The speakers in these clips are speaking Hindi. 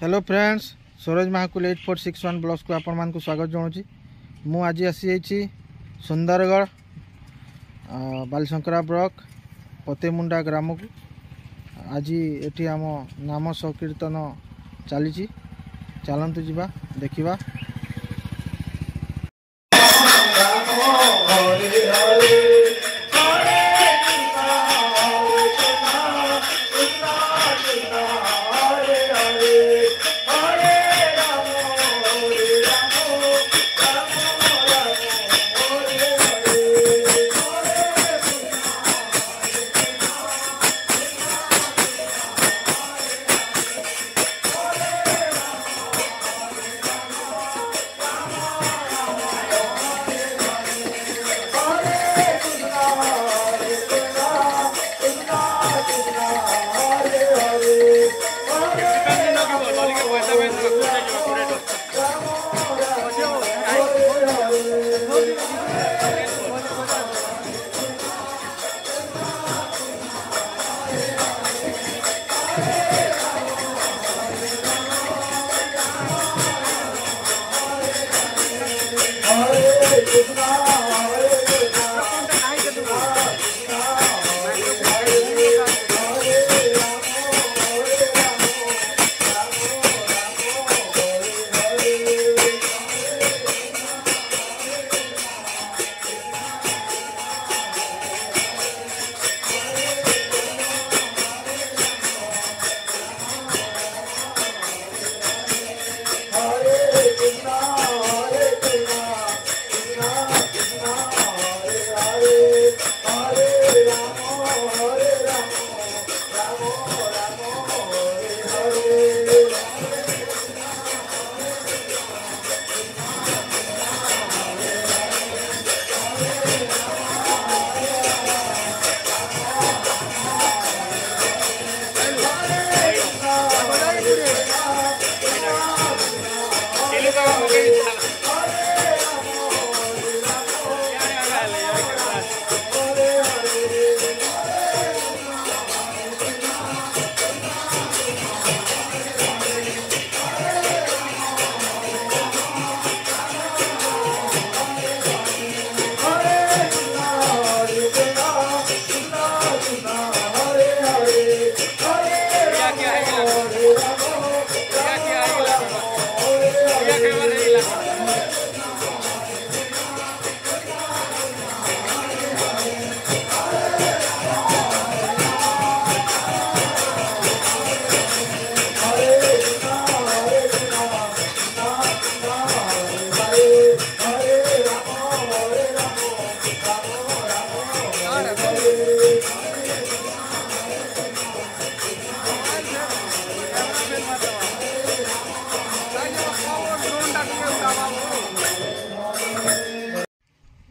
हेलो फ्रेंड्स, सरोज महाकुल 8461 ब्लॉग्स को आपण मान को स्वागत जनाऊँ। मु आज आसी सुंदरगढ़ बालीशंकरा ब्लॉक पतेमुंडा ग्राम को। आज ये आम नाम संकीर्तन चली चलतु जा देखा।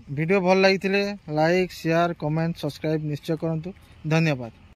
वीडियो भल लगी लाइक शेयर कमेंट सब्सक्राइब निश्चय करूँ। धन्यवाद।